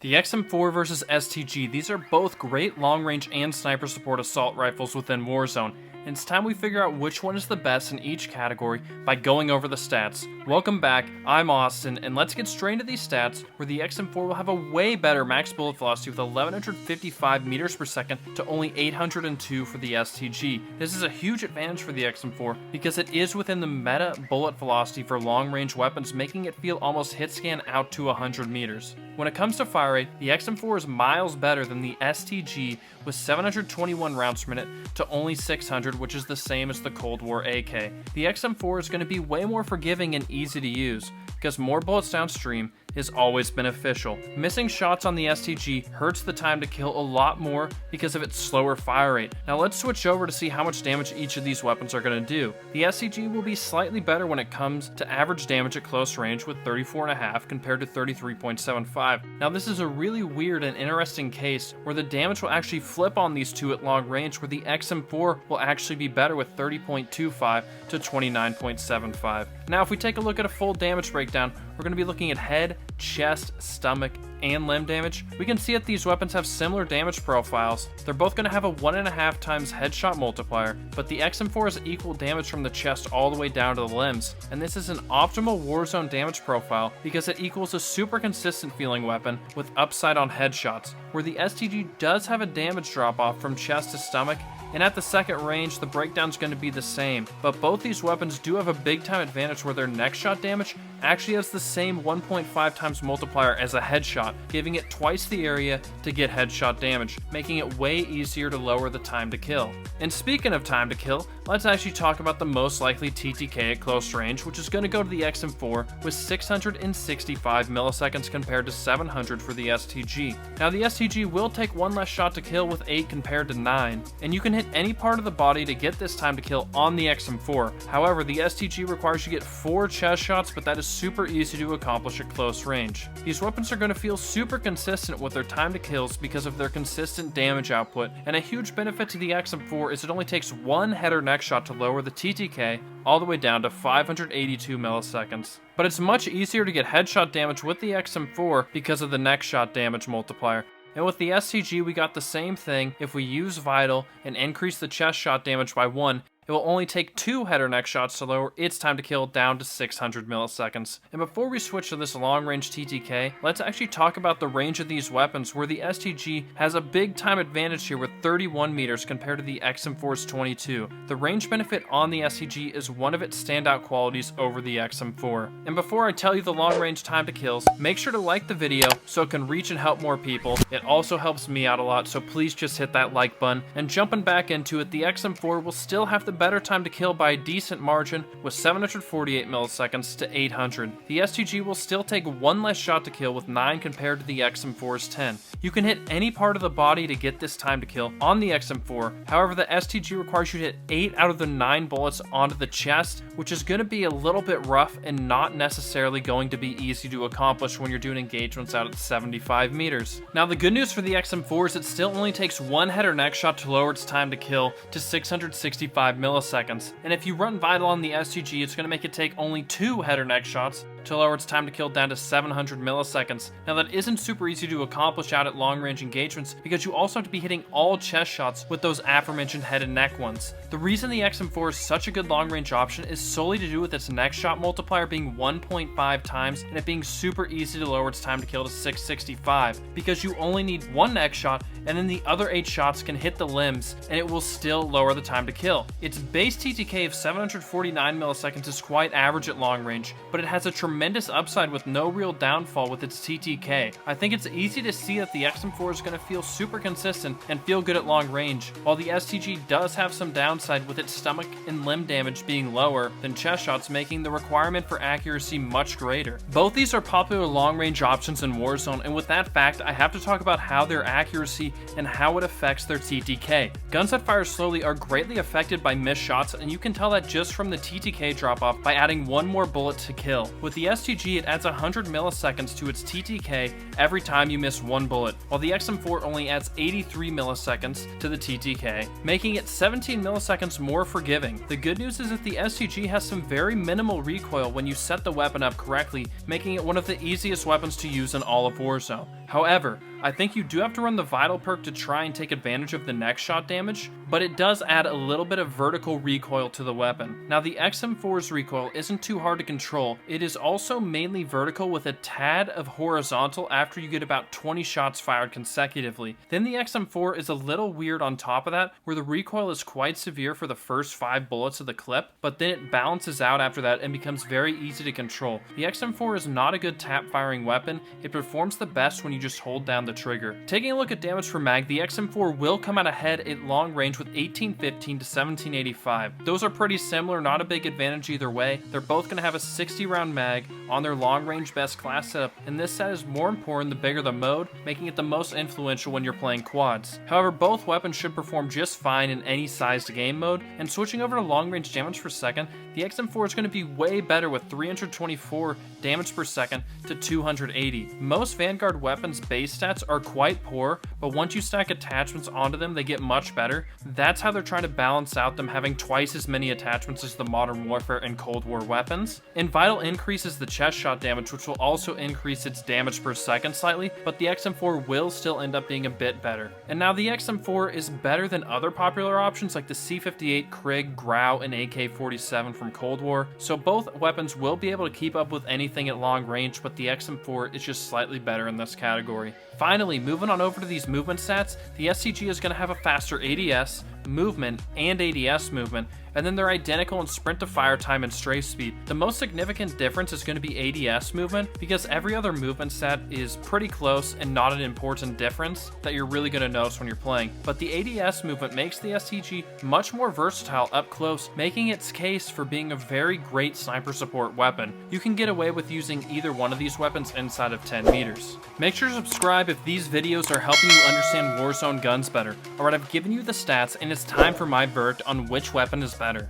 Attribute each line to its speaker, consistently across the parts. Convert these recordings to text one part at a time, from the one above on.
Speaker 1: The XM4 versus STG, these are both great long-range and sniper support assault rifles within Warzone, and it's time we figure out which one is the best in each category by going over the stats. Welcome back, I'm Austin, and let's get straight into these stats, where the XM4 will have a way better max bullet velocity with 1155 meters per second to only 802 for the STG. This is a huge advantage for the XM4 because it is within the meta bullet velocity for long-range weapons, making it feel almost hit scan out to 100 meters. When it comes to fire rate, the XM4 is miles better than the STG with 721 rounds per minute to only 600, which is the same as the Cold War AK. The XM4 is going to be way more forgiving and easy to use, because more bullets downstream is always beneficial. Missing shots on the STG hurts the time to kill a lot more because of its slower fire rate. Now let's switch over to see how much damage each of these weapons are going to do. The STG will be slightly better when it comes to average damage at close range with 34.5 compared to 33.75. Now this is a really weird and interesting case where the damage will actually flip on these two at long range, where the XM4 will actually be better with 30.25 to 29.75. Now if we take a look at a full damage breakdown, we're going to be looking at head, chest, stomach, and limb damage. We can see that these weapons have similar damage profiles. They're both going to have a 1.5 times headshot multiplier, but the XM4 has equal damage from the chest all the way down to the limbs, and this is an optimal Warzone damage profile because it equals a super consistent feeling weapon with upside on headshots, where the STG does have a damage drop off from chest to stomach, and at the second range the breakdown is going to be the same, but both these weapons do have a big time advantage where their next shot damage actually has the same 1.5 times multiplier as a headshot, giving it twice the area to get headshot damage, making it way easier to lower the time to kill. And speaking of time to kill, let's actually talk about the most likely TTK at close range, which is going to go to the XM4 with 665 milliseconds compared to 700 for the STG. Now the STG will take one less shot to kill with 8 compared to 9, and you can hit any part of the body to get this time to kill on the XM4. However, the STG requires you get 4 chest shots, but that is super easy to accomplish at close range. These weapons are going to feel super consistent with their time to kills because of their consistent damage output, and a huge benefit to the XM4 is it only takes one head or neck shot to lower the TTK all the way down to 582 milliseconds. But it's much easier to get headshot damage with the XM4 because of the neck shot damage multiplier. And with the STG, we got the same thing. If we use Vital and increase the chest shot damage by 1, it will only take 2 head or neck shots to lower its time to kill down to 600 milliseconds. And before we switch to this long-range TTK, let's actually talk about the range of these weapons, where the STG has a big time advantage here with 31 meters compared to the XM4's 22. The range benefit on the STG is one of its standout qualities over the XM4. And before I tell you the long-range time to kills, make sure to like the video so it can reach and help more people. It also helps me out a lot, so please just hit that like button. And jumping back into it, the XM4 will still have the better time to kill by a decent margin with 748 milliseconds to 800. The STG will still take one less shot to kill with 9 compared to the XM4's 10. You can hit any part of the body to get this time to kill on the XM4. However, the STG requires you to hit 8 out of the 9 bullets onto the chest, which is going to be a little bit rough and not necessarily going to be easy to accomplish when you're doing engagements out at 75 meters. Now the good news for the XM4 is it still only takes one head or neck shot to lower its time to kill to 665 milliseconds, and if you run Vital on the STG, it's going to make it take only 2 head or neck shots to lower its time to kill down to 700 milliseconds. Now that isn't super easy to accomplish out at long range engagements because you also have to be hitting all chest shots with those aforementioned head and neck ones. The reason the XM4 is such a good long range option is solely to do with its neck shot multiplier being 1.5 times and it being super easy to lower its time to kill to 665, because you only need one neck shot and then the other 8 shots can hit the limbs and it will still lower the time to kill. Its base TTK of 749 milliseconds is quite average at long range, but it has a tremendous upside with no real downfall with its TTK. I think it's easy to see that the XM4 is going to feel super consistent and feel good at long range, while the STG does have some downside with its stomach and limb damage being lower than chest shots, making the requirement for accuracy much greater. Both these are popular long range options in Warzone, and with that fact, I have to talk about how their accuracy and how it affects their TTK. Guns that fire slowly are greatly affected by missed shots, and you can tell that just from the TTK drop off by adding one more bullet to kill. With the STG, it adds 100 milliseconds to its TTK every time you miss one bullet, while the XM4 only adds 83 milliseconds to the TTK, making it 17 milliseconds more forgiving. The good news is that the STG has some very minimal recoil when you set the weapon up correctly, making it one of the easiest weapons to use in all of Warzone. However, I think you do have to run the Vital perk to try and take advantage of the next shot damage, but it does add a little bit of vertical recoil to the weapon. Now the XM4's recoil isn't too hard to control, it is also mainly vertical with a tad of horizontal after you get about 20 shots fired consecutively. Then the XM4 is a little weird on top of that, where the recoil is quite severe for the first 5 bullets of the clip, but then it balances out after that and becomes very easy to control. The XM4 is not a good tap firing weapon, it performs the best when you just hold down the trigger. Taking a look at damage per mag, the XM4 will come out ahead at long range with 1815 to 1785. Those are pretty similar, not a big advantage either way. They're both going to have a 60 round mag on their long range best class setup, and this set is more important the bigger the mode, making it the most influential when you're playing quads. However, both weapons should perform just fine in any sized game mode, and switching over to long range damage per second, the XM4 is going to be way better with 324 damage per second to 280. Most Vanguard weapons base stats are quite poor, but once you stack attachments onto them, they get much better. That's how they're trying to balance out them having twice as many attachments as the Modern Warfare and Cold War weapons. And Vital increases the chest shot damage, which will also increase its damage per second slightly, but the XM4 will still end up being a bit better. And now the XM4 is better than other popular options like the C58, Krig, Grau, and AK-47 from Cold War, so both weapons will be able to keep up with anything at long range, but the XM4 is just slightly better in this category. Finally, moving on over to these movement stats, the STG is going to have a faster ADS, movement, and ADS movement, and then they're identical in sprint to fire time and strafe speed. The most significant difference is going to be ADS movement, because every other movement stat is pretty close and not an important difference that you're really going to notice when you're playing. But the ADS movement makes the STG much more versatile up close, making its case for being a very great sniper support weapon. You can get away with using either one of these weapons inside of 10 meters. Make sure to subscribe if these videos are helping you understand Warzone guns better. Alright, I've given you the stats, and it's time for my verdict on which weapon is better.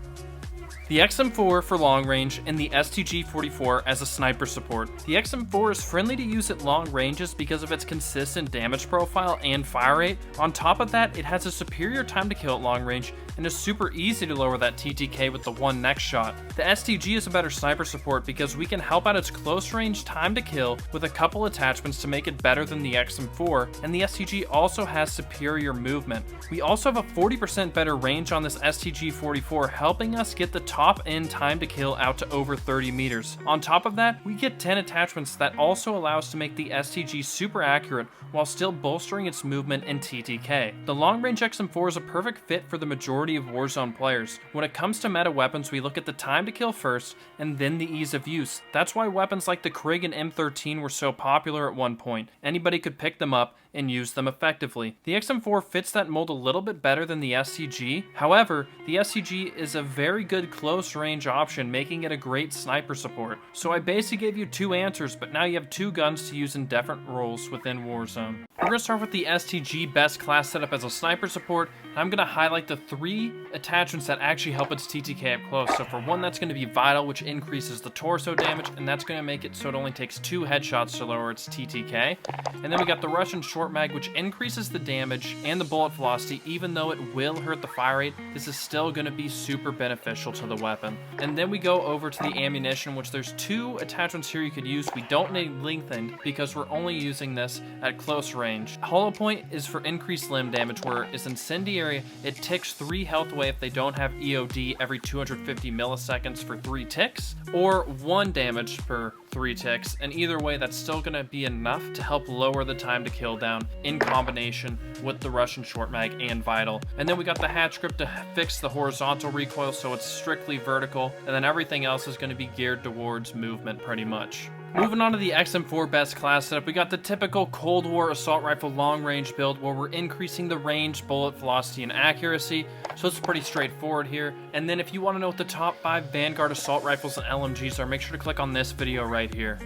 Speaker 1: The XM4 for long range and the STG44 as a sniper support. The XM4 is friendly to use at long ranges because of its consistent damage profile and fire rate. On top of that, it has a superior time to kill at long range and is super easy to lower that TTK with the one next shot. The STG is a better sniper support because we can help out its close range time to kill with a couple attachments to make it better than the XM4, and the STG also has superior movement. We also have a 40% better range on this STG44, helping us get the top end time to kill out to over 30 meters. On top of that, we get 10 attachments that also allow us to make the STG super accurate while still bolstering its movement and TTK. The long range XM4 is a perfect fit for the majority of Warzone players. When it comes to meta weapons, we look at the time to kill first and then the ease of use. That's why weapons like the Krig and M13 were so popular at one point. Anybody could pick them up and use them effectively. The XM4 fits that mold a little bit better than the STG. However, the STG is a very good close range option, making it a great sniper support. So I basically gave you two answers, but now you have two guns to use in different roles within Warzone. We're going to start with the STG best class setup as a sniper support, and I'm going to highlight the 3 attachments that actually help its TTK up close. So for one, that's going to be Vital, which increases the torso damage, and that's going to make it so it only takes 2 headshots to lower its TTK. And then we got the Russian short mag, which increases the damage and the bullet velocity. Even though it will hurt the fire rate, this is still going to be super beneficial to the weapon. And then we go over to the ammunition, which there's 2 attachments here you could use. We don't need lengthened because we're only using this at close range. Hollow point is for increased limb damage, where it's incendiary. It ticks 3 health away if they don't have EOD every 250 milliseconds for 3 ticks, or 1 damage per 3 ticks, and either way that's still going to be enough to help lower the time to kill down in combination with the Russian short mag and Vital. And then we got the hatch grip to fix the horizontal recoil, so it's strictly vertical, and then everything else is going to be geared towards movement pretty much. Moving on to the XM4 best class setup, we got the typical Cold War assault rifle long range build where we're increasing the range, bullet velocity, and accuracy, so it's pretty straightforward here. And then if you want to know what the top 5 Vanguard assault rifles and LMGs are, make sure to click on this video right here.